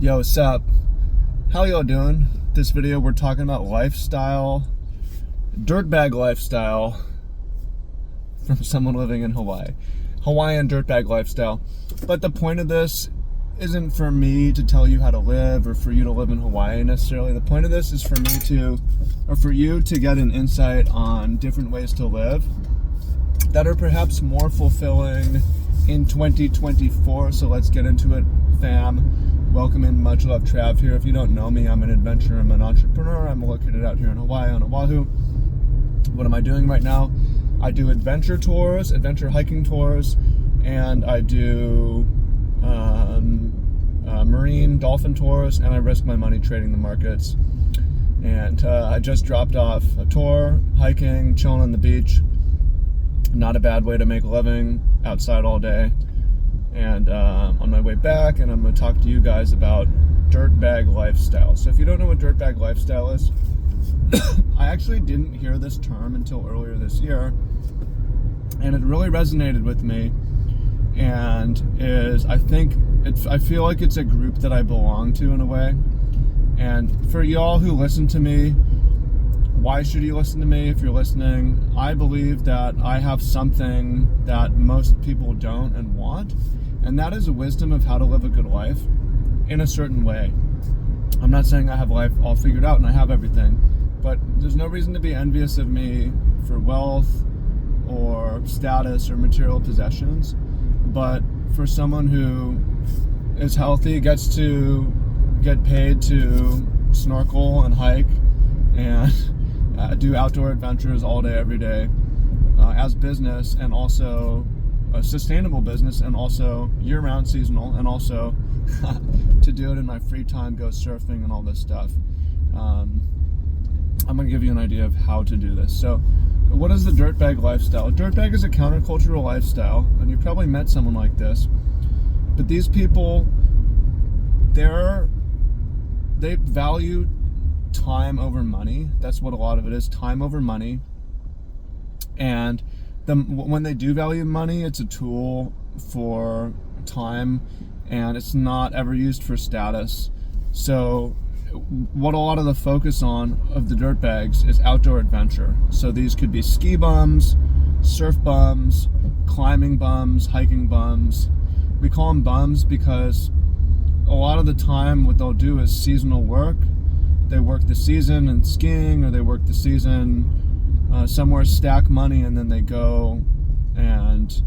Yo, what's up? How y'all doing? This video we're talking about lifestyle, dirtbag lifestyle from someone living in Hawaii. Hawaiian dirtbag lifestyle. But the point of this isn't for me to tell you how to live or for you to live in Hawaii necessarily. The point of this is for you to get an insight on different ways to live that are perhaps more fulfilling in 2024. So let's get into it, fam. Welcome in, much love, Trav here. If you don't know me, I'm an adventurer, I'm an entrepreneur. I'm located out here in Hawaii on Oahu. What am I doing right now? I do adventure tours, adventure hiking tours, and I do marine dolphin tours, and I risk my money trading the markets. And I just dropped off a tour, hiking, chilling on the beach. Not a bad way to make a living, outside all day. And on my way back, and I'm going to talk to you guys about dirtbag lifestyle. So if you don't know what dirtbag lifestyle is, I actually didn't hear this term until earlier this year, and it really resonated with me. And I feel like it's a group that I belong to in a way. And for y'all who listen to me, why should you listen to me if you're listening? I believe that I have something that most people don't and want, and that is a wisdom of how to live a good life in a certain way. I'm not saying I have life all figured out and I have everything, but there's no reason to be envious of me for wealth or status or material possessions. But for someone who is healthy, gets to get paid to snorkel and hike and do outdoor adventures all day, every day, as business, and also a sustainable business, and also year-round seasonal, and also to do it in my free time, go surfing and all this stuff. I'm going to give you an idea of how to do this. So what is the dirtbag lifestyle? Dirtbag is a countercultural lifestyle, and you've probably met someone like this. But these people, they value time over money. That's what a lot of it is, time over money. And when they do value money, it's a tool for time, and it's not ever used for status. So what a lot of the focus on of the dirtbags is outdoor adventure. So these could be ski bums, surf bums, climbing bums, hiking bums. We call them bums because a lot of the time what they'll do is seasonal work. They work the season in skiing, or they work the season somewhere, stack money, and then they go and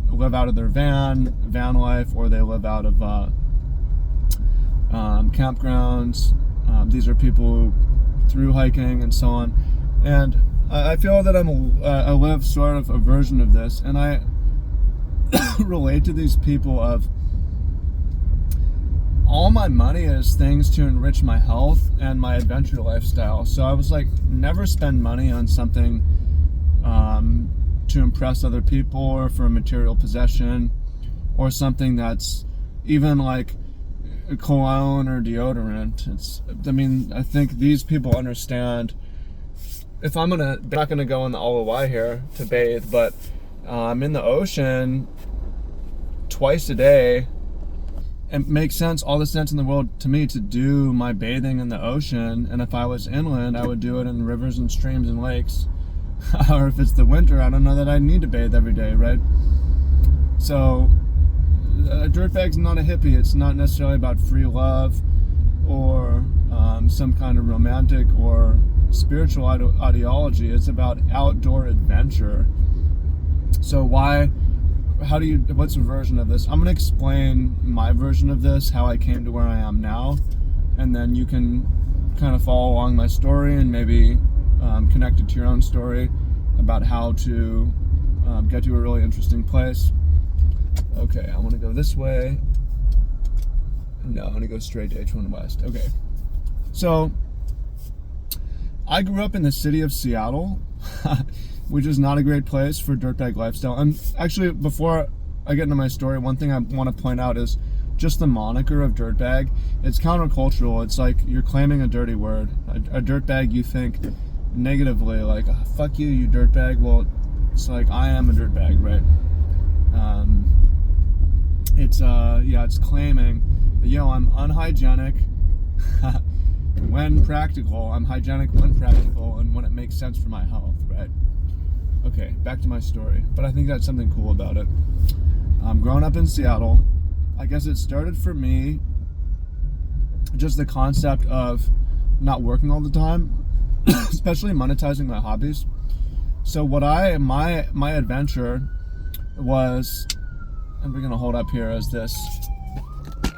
live out of their van life, or they live out of campgrounds. These are people who, through hiking and so on. And I feel that I live sort of a version of this, and I relate to these people of, all my money is things to enrich my health and my adventure lifestyle. So I was like, never spend money on something to impress other people, or for a material possession, or something that's even like a cologne or deodorant. I think these people understand. If I'm not gonna go in the Alawai here to bathe, but I'm in the ocean twice a day. It makes sense, all the sense in the world to me, to do my bathing in the ocean. And if I was inland, I would do it in rivers and streams and lakes. Or if it's the winter, I don't know that I need to bathe every day, right? So a dirtbag's not a hippie. It's not necessarily about free love or some kind of romantic or spiritual ideology. It's about outdoor adventure. So what's a version of this? I'm going to explain my version of this, how I came to where I am now, and then you can kind of follow along my story and maybe connect it to your own story about how to get to a really interesting place. Okay, I want to go this way. No, I'm going to go straight to H1 West. Okay. So, I grew up in the city of Seattle, which is not a great place for dirtbag lifestyle. And actually, before I get into my story, one thing I want to point out is just the moniker of dirtbag. It's countercultural. It's like you're claiming a dirty word. A dirtbag, you think negatively, like, oh, fuck you, you dirtbag. Well, it's like, I am a dirtbag, right? It's claiming I'm unhygienic when practical. I'm hygienic when practical and when it makes sense for my health, right? Okay, back to my story. But I think that's something cool about it. Growing up in Seattle, I guess it started for me just the concept of not working all the time, especially monetizing my hobbies. So my adventure was, and we're gonna hold up here as this.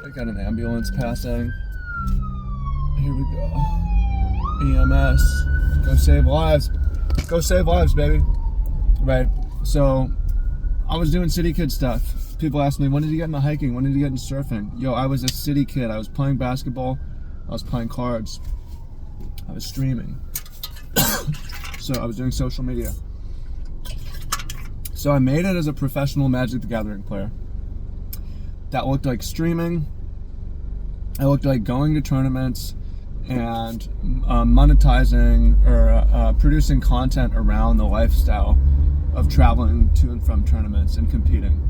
I got an ambulance passing. Here we go. EMS. Go save lives. Go save lives, baby. Right. So I was doing city kid stuff. People ask me, when did you get into hiking? When did you get into surfing? I was a city kid. I was playing basketball. I was playing cards. I was streaming. So I was doing social media. So I made it as a professional Magic the Gathering player. That looked like streaming. It looked like going to tournaments and monetizing or producing content around the lifestyle of traveling to and from tournaments and competing.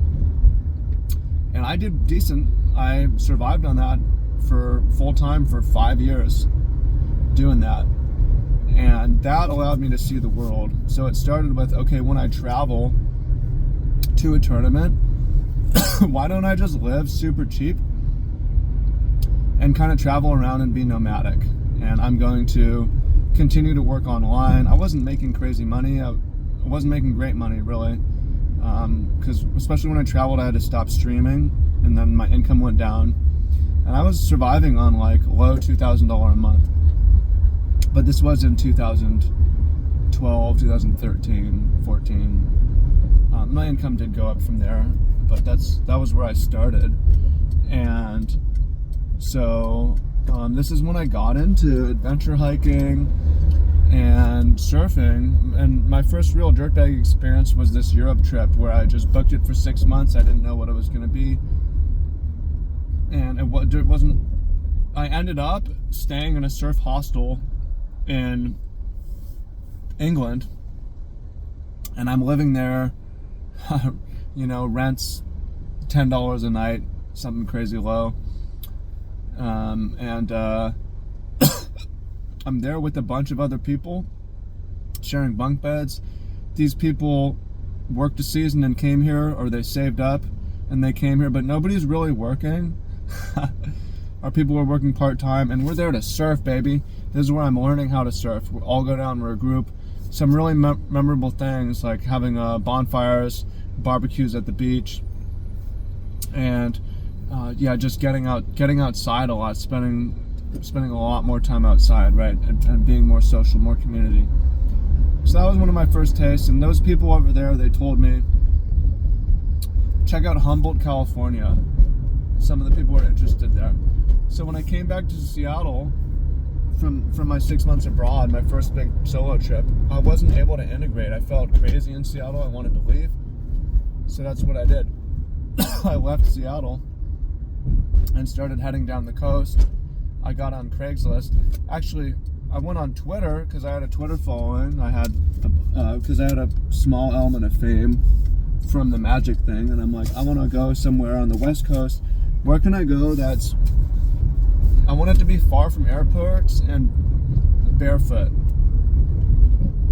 And I did decent. I survived on that for full time for 5 years doing that. And that allowed me to see the world. So it started with, okay, when I travel to a tournament, why don't I just live super cheap and kind of travel around and be nomadic? And I'm going to continue to work online. I wasn't making crazy money. I wasn't making great money, really. Because especially when I traveled, I had to stop streaming, and then my income went down. And I was surviving on like low $2,000 a month. But this was in 2012, 2013, 14. My income did go up from there, but that was where I started. And so this is when I got into adventure hiking and surfing. And my first real dirtbag experience was this Europe trip where I just booked it for 6 months. I didn't know what it was going to be. And it wasn't. I ended up staying in a surf hostel in England, and I'm living there. Rent's $10 a night, something crazy low. And I'm there with a bunch of other people, sharing bunk beds. These people worked a season and came here, or they saved up and they came here, but nobody's really working. Our people were working part-time, and we're there to surf, baby. This is where I'm learning how to surf. We all go down, we're a group. Some really memorable things, like having bonfires, barbecues at the beach, and just getting outside a lot, spending a lot more time outside, right, and being more social, more community. So that was one of my first tastes, and those people over there, they told me, check out Humboldt, California. Some of the people were interested there. So when I came back to Seattle from my 6 months abroad, my first big solo trip, I wasn't able to integrate. I felt crazy in Seattle. I wanted to leave. So that's what I did. I left Seattle and started heading down the coast. I got on Craigslist. Actually, I went on Twitter because I had a Twitter following. Because I had a small element of fame from the magic thing, and I'm like, I want to go somewhere on the West Coast. Where can I go I want it to be far from airports and barefoot.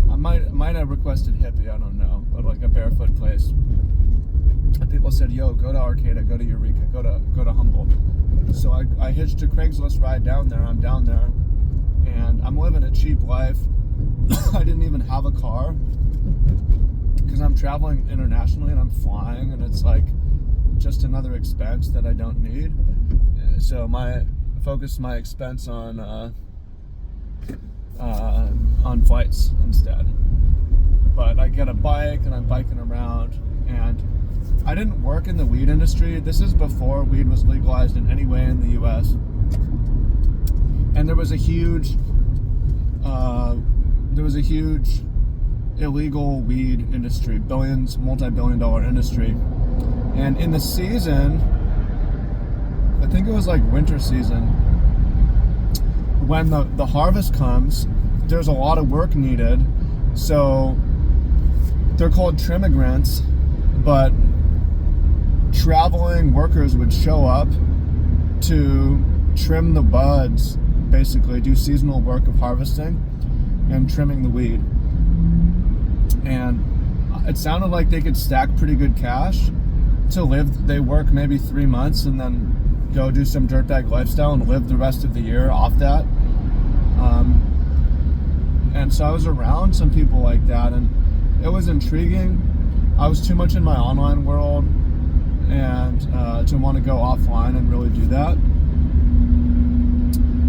I might have requested hippie, I don't know, but like a barefoot place. And people said, go to Arcata, go to Eureka, go to Humboldt. So I hitched a Craigslist ride down there. I'm down there, and I'm living a cheap life. I didn't even have a car because I'm traveling internationally and I'm flying, and it's like just another expense that I don't need. So I focused my expense on flights instead. But I get a bike and I'm biking around, and I didn't work in the weed industry. This is before weed was legalized in any way in the US. And there was a huge illegal weed industry, multi-billion dollar industry. And in the season, I think it was like winter season, when the harvest comes, there's a lot of work needed. So they're called trimmigrants, but traveling workers would show up to trim the buds, basically do seasonal work of harvesting and trimming the weed. And it sounded like they could stack pretty good cash to live. They work maybe 3 months and then go do some dirtbag lifestyle and live the rest of the year off that. And so I was around some people like that, and it was intriguing. I was too much in my online world and to want to go offline and really do that.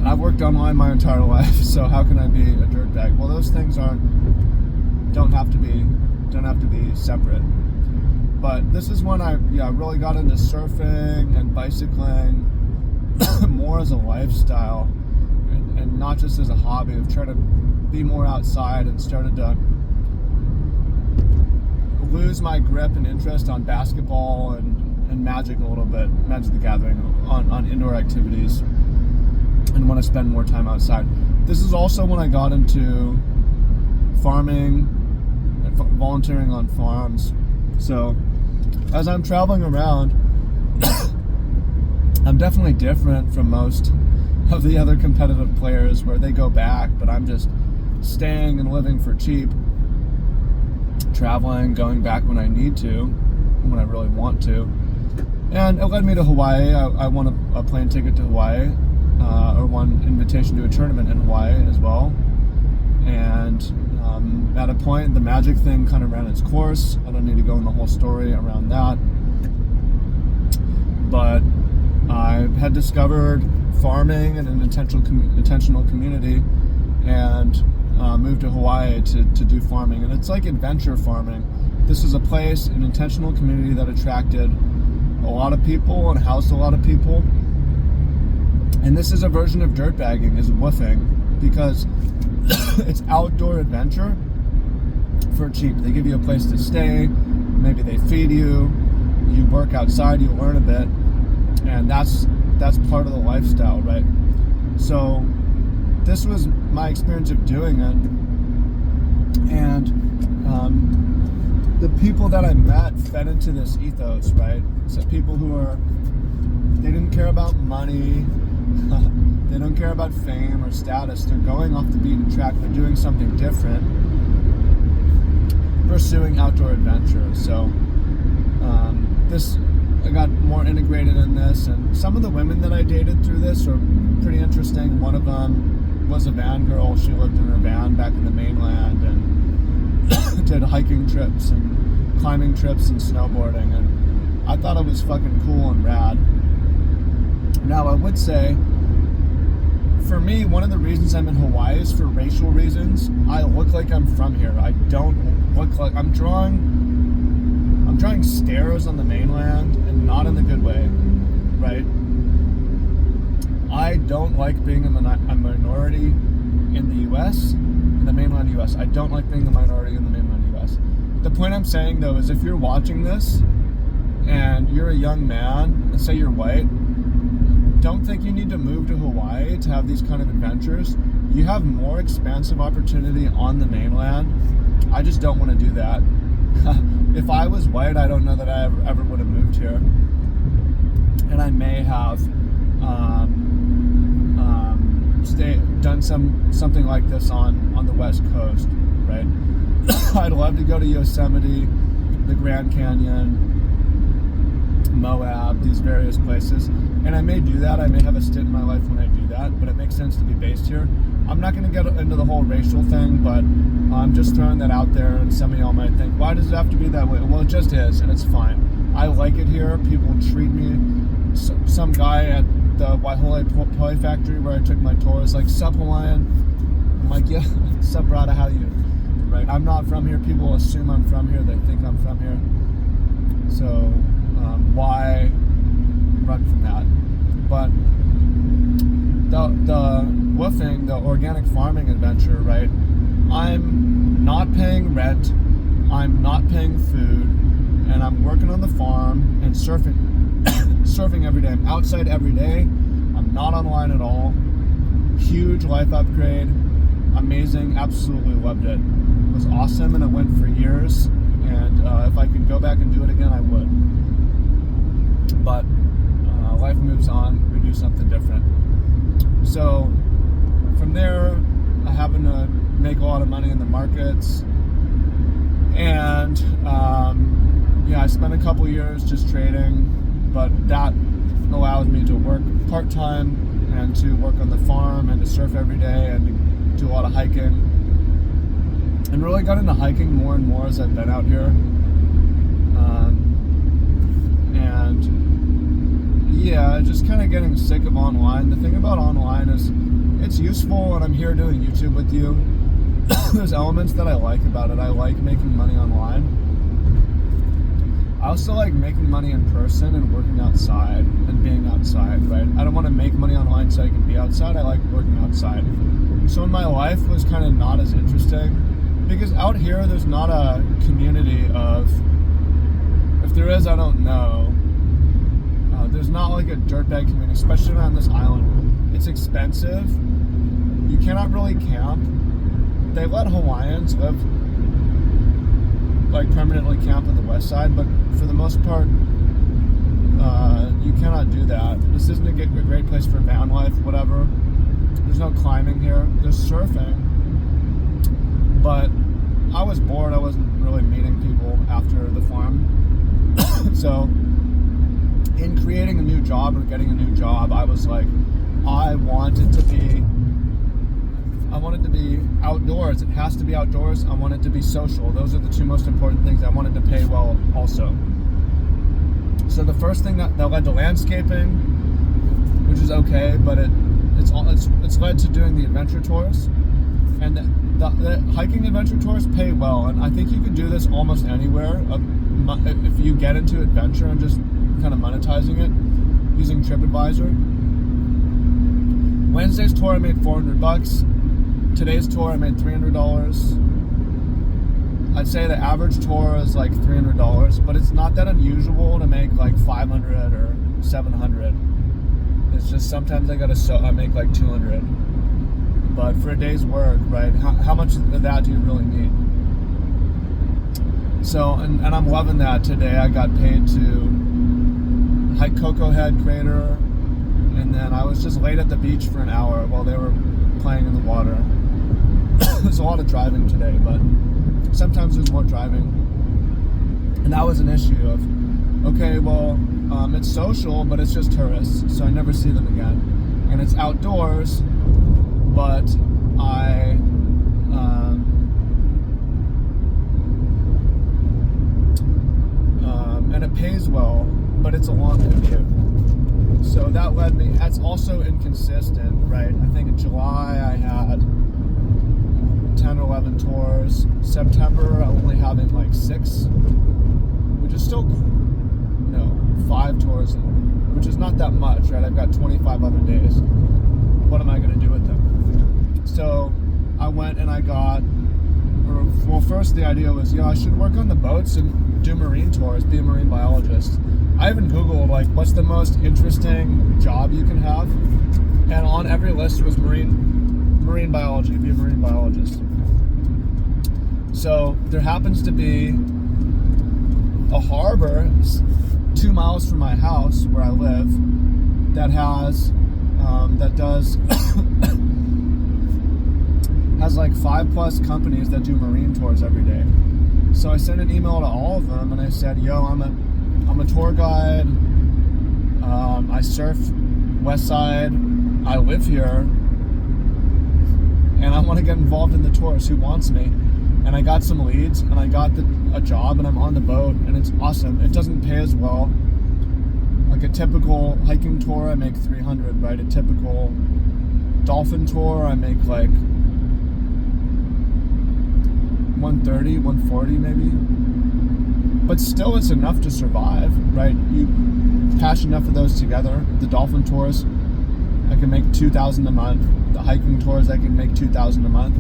I've worked online my entire life, so how can I be a dirtbag? Well, those things don't have to be separate. But this is when I really got into surfing and bicycling more as a lifestyle and not just as a hobby, of trying to be more outside, and started to lose my grip and interest on basketball and Magic a little bit, Magic the Gathering, on indoor activities, and want to spend more time outside. This is also when I got into farming and volunteering on farms. So as I'm traveling around, I'm definitely different from most of the other competitive players where they go back, but I'm just staying and living for cheap, traveling, going back when I need to, when I really want to. And it led me to Hawaii. I won a plane ticket to Hawaii, or one invitation to a tournament in Hawaii as well. And at a point, the Magic thing kind of ran its course. I don't need to go in the whole story around that. But I had discovered farming and an intentional community, and moved to Hawaii to do farming. And it's like adventure farming. This is a place, an intentional community that attracted a lot of people and housed a lot of people. And this is a version of dirtbagging, is woofing, because it's outdoor adventure for cheap. They give you a place to stay, maybe they feed you, you work outside, you learn a bit, and that's part of the lifestyle, right? So this was my experience of doing it, and the people that I met fed into this ethos, right? So people who they didn't care about money, they don't care about fame or status. They're going off the beaten track. They're doing something different, pursuing outdoor adventure. So I got more integrated in this, and some of the women that I dated through this are pretty interesting. One of them was a van girl. She lived in her van back in the mainland and did hiking trips and climbing trips and snowboarding, and I thought it was fucking cool and rad. Now, I would say, for me, one of the reasons I'm in Hawaii is for racial reasons. I look like I'm from here. I don't look like I'm drawing stairs on the mainland, and not in the good way, right? I don't like being a minority in the U.S., in the mainland U.S. I don't like being a minority in the mainland U.S. The point I'm saying, though, is if you're watching this and you're a young man, and say you're white, don't think you need to move to Hawaii to have these kind of adventures. You have more expansive opportunity on the mainland. I just don't want to do that. If I was white, I don't know that I ever would have moved here. And I may have done something like this on the West Coast, right? I'd love to go to Yosemite, the Grand Canyon, Moab, these various places, and I may do that. I may have a stint in my life when I do that, but it makes sense to be based here. I'm not going to get into the whole racial thing, but I'm just throwing that out there, and some of y'all might think, why does it have to be that way? Well, it just is, and it's fine. I like it here. People treat me. Some guy at the Waihole Toy Factory where I took my tour is like, sup, Hawaiian? I'm like, yeah, sup, brother, how you? Right? I'm not from here. People assume I'm from here. They think I'm from here. So why run from that? But the woofing, the organic farming adventure, right? I'm not paying rent, I'm not paying food, and I'm working on the farm and surfing every day. I'm outside every day. I'm not online at all. Huge life upgrade. Amazing. Absolutely loved it. It was awesome, and it went for years. And if I could go back and do it again, I would. But life moves on, we do something different. So from there, I happen to make a lot of money in the markets, and I spent a couple years just trading, but that allowed me to work part-time and to work on the farm and to surf every day and to do a lot of hiking, and really got into hiking more and more as I've been out here. Just kind of getting sick of online. The thing about online is it's useful, and I'm here doing YouTube with you. There's elements that I like about it. I like making money online. I also like making money in person and working outside and being outside, right? I don't want to make money online so I can be outside. I like working outside. So my life was kind of not as interesting because out here there's not a community of, if there is, I don't know. There's not like a dirtbag community, especially on this island. It's expensive. You cannot really camp. They let Hawaiians live, like permanently camp on the west side, but for the most part, you cannot do that. This isn't a great place for van life, whatever. There's no climbing here. There's surfing, but I was bored. I wasn't really meeting people after the farm. So in creating a new job or getting a new job, I was like, I want it to be outdoors. It has to be outdoors. I want it to be social. Those are the two most important things. I wanted to pay well also. So the first thing that led to landscaping, which is okay, but it's led to doing the adventure tours. And the hiking adventure tours pay well, and I think you could do this almost anywhere if you get into adventure and just kind of monetizing it using TripAdvisor. Wednesday's tour I made $400. Today's tour I made $300. I'd say the average tour is like $300, but it's not that unusual to make like $500 or $700. It's just sometimes I make like $200. But for a day's work, right? How much of that do you really need? So, and I'm loving that. Today I got paid to hike Cocoa Head Crater, and then I was just laid at the beach for an hour while they were playing in the water. There's a lot of driving today, but sometimes there's more driving. And that was an issue of, okay, well, it's social, but it's just tourists, so I never see them again. And it's outdoors, but and it pays well, but it's a long commute. So that led me, that's also inconsistent, right? I think in July I had 10 or 11 tours. September I'm only having like 6, which is still, 5 tours, which is not that much, right? I've got 25 other days. What am I going to do with them? So I went and first the idea was, I should work on the boats and do marine tours, be a marine biologist. I even Googled, like, what's the most interesting job you can have? And on every list was marine biology, be a marine biologist. So there happens to be a harbor 2 miles from my house where I live that has like 5+ companies that do marine tours every day. So I sent an email to all of them and I said, I'm a tour guide. I surf West Side. I live here, and I want to get involved in the tours. Who wants me? And I got some leads, and I got a job, and I'm on the boat, and it's awesome. It doesn't pay as well. Like a typical hiking tour, I make $300, right? A typical dolphin tour, I make like $130, $140 maybe. But still, it's enough to survive, right? You patch enough of those together. The dolphin tours, I can make $2,000 a month. The hiking tours, I can make $2,000 a month.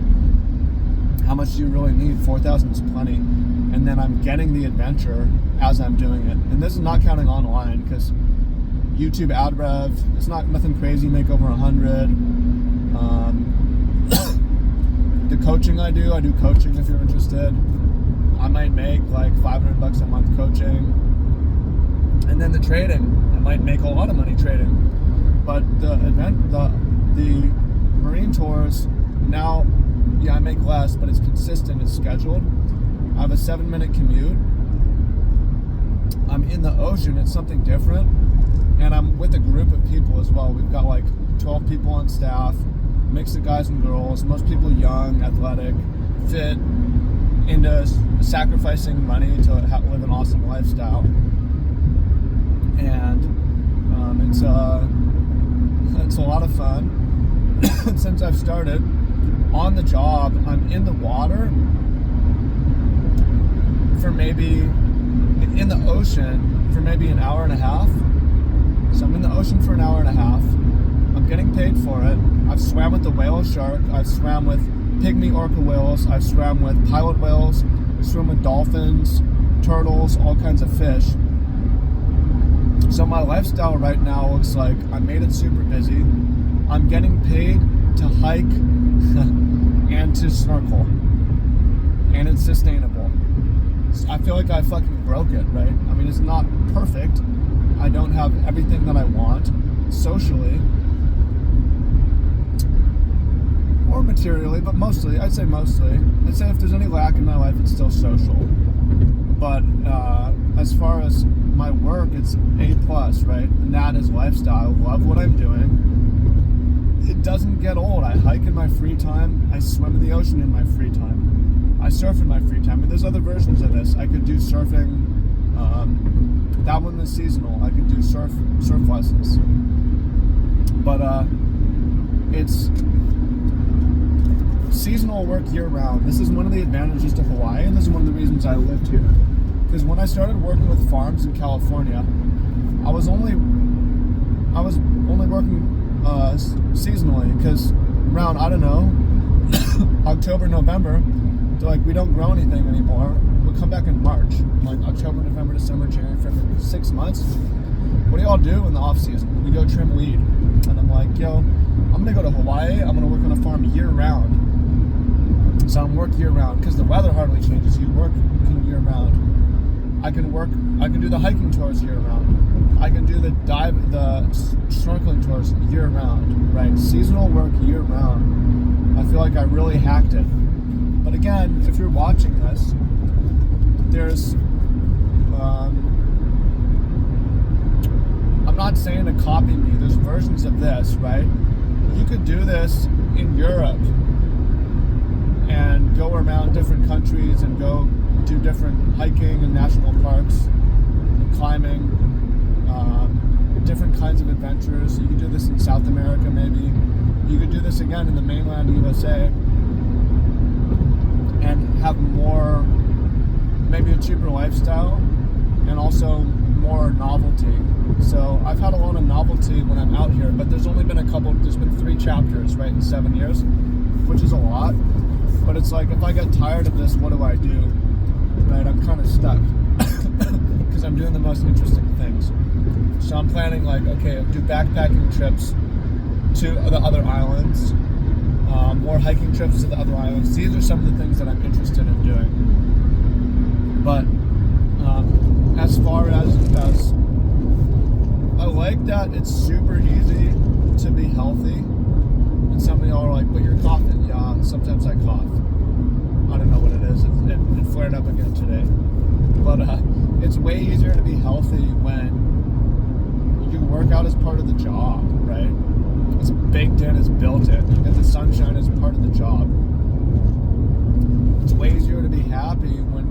How much do you really need? $4,000 is plenty. And then I'm getting the adventure as I'm doing it. And this is not counting online, because YouTube ad rev, it's not nothing crazy. Make over 100. The coaching I do coaching if you're interested. I might make like $500 a month coaching. And then the trading. And might make a lot of money trading. But the marine tours, now, yeah, I make less, but it's consistent, it's scheduled. I have a 7-minute commute. I'm in the ocean, it's something different. And I'm with a group of people as well. We've got like 12 people on staff, mix of guys and girls, most people young, athletic, fit, into sacrificing money to live an awesome lifestyle. And it's a lot of fun. Since I've started on the job, I'm in the water for maybe in the ocean for maybe an hour and a half. So I'm in the ocean for an hour and a half. I'm getting paid for it. I've swam with the whale shark. I've swam with pygmy orca whales. I've swam with pilot whales. Swim with dolphins, turtles, all kinds of fish. So my lifestyle right now looks like I made it super busy. I'm getting paid to hike and to snorkel. And it's sustainable. I feel like I fucking broke it, right? I mean, it's not perfect. I don't have everything that I want socially or materially, but mostly, I'd say mostly. I'd say if there's any lack in my life, it's still social. But as far as my work, it's A+, right? And that is lifestyle. I love what I'm doing. It doesn't get old. I hike in my free time. I swim in the ocean in my free time. I surf in my free time. And there's other versions of this. I could do surfing. That one is seasonal. I could do surf lessons. But it's seasonal work year-round. This is one of the advantages to Hawaii, and this is one of the reasons I lived here. Because when I started working with farms in California, I was only working seasonally, because around, I don't know, October, November, they're like, we don't grow anything anymore. We'll come back in March. Like October, November, December, January, February, 6 months. What do y'all do in the off season? We go trim weed. And I'm like, yo, I'm gonna go to Hawaii. I'm gonna work on a farm year round. So I'm work year round because the weather hardly changes. You work year round. I can do the hiking tours year round. I can do the snorkeling tours year round, right? Seasonal work year round. I feel like I really hacked it. But again, if you're watching this, there's, I'm not saying to copy me, there's versions of this, right? You could do this in Europe and go around different countries and go do different hiking and national parks and climbing, different kinds of adventures. You could do this in South America maybe. You could do this again in the mainland USA and have more, maybe a cheaper lifestyle and also more novelty. So I've had a lot of novelty when I'm out here, but there's been 3 chapters, right, in 7 years, which is a lot. But it's like, if I get tired of this, what do I do? Right, I'm kind of stuck because I'm doing the most interesting things. So I'm planning, like, okay, do backpacking trips to the other islands, more hiking trips to the other islands. These are some of the things that I'm interested in doing. But as far as I like that it's super easy to be healthy. And some of y'all are like, but you're coughing. Yeah, sometimes I cough. I don't know what it is. It flared up again today. But it's way easier to be healthy when you work out as part of the job, right? It's baked in, it's built in. You get the sunshine as part of the job. It's way easier to be happy when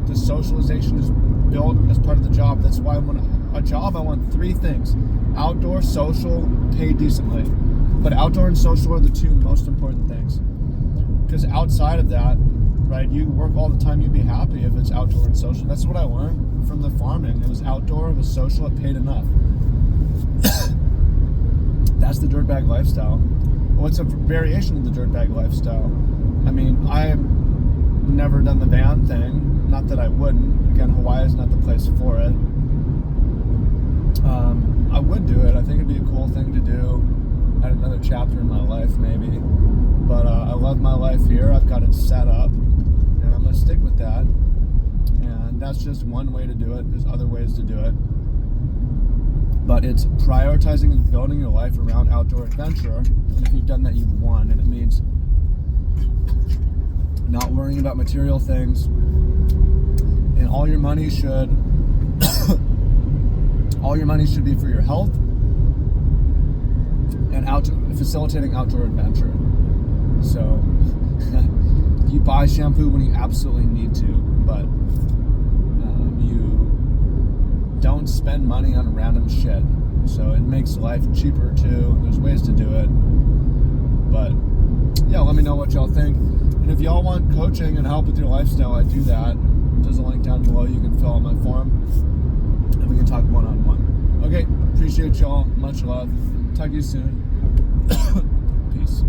the socialization is built as part of the job. That's why when a job, I want 3 things: outdoor, social, paid decently. But outdoor and social are the 2 most important things. Because outside of that, right, you work all the time, you'd be happy if it's outdoor and social. That's what I learned from the farming. It was outdoor, it was social, it paid enough. That's the dirtbag lifestyle. Well, it's a variation of the dirtbag lifestyle. I mean, I've never done the van thing. Not that I wouldn't. Again, Hawaii is not the place for it. I would do it. I think it'd be a cool thing to do at another chapter in my life, maybe. But I love my life here. I've got it set up, and I'm going to stick with that. And that's just one way to do it. There's other ways to do it. But it's prioritizing and building your life around outdoor adventure. And if you've done that, you've won. And it means not worrying about material things. And all your money should be for your health and facilitating outdoor adventure. So you buy shampoo when you absolutely need to, but you don't spend money on random shit. So it makes life cheaper too. There's ways to do it. But yeah, let me know what y'all think. And if y'all want coaching and help with your lifestyle, I do that. There's a link down below. You can fill out my form and we can talk one-on-one. Okay, appreciate y'all. Much love. Talk to you soon. Peace.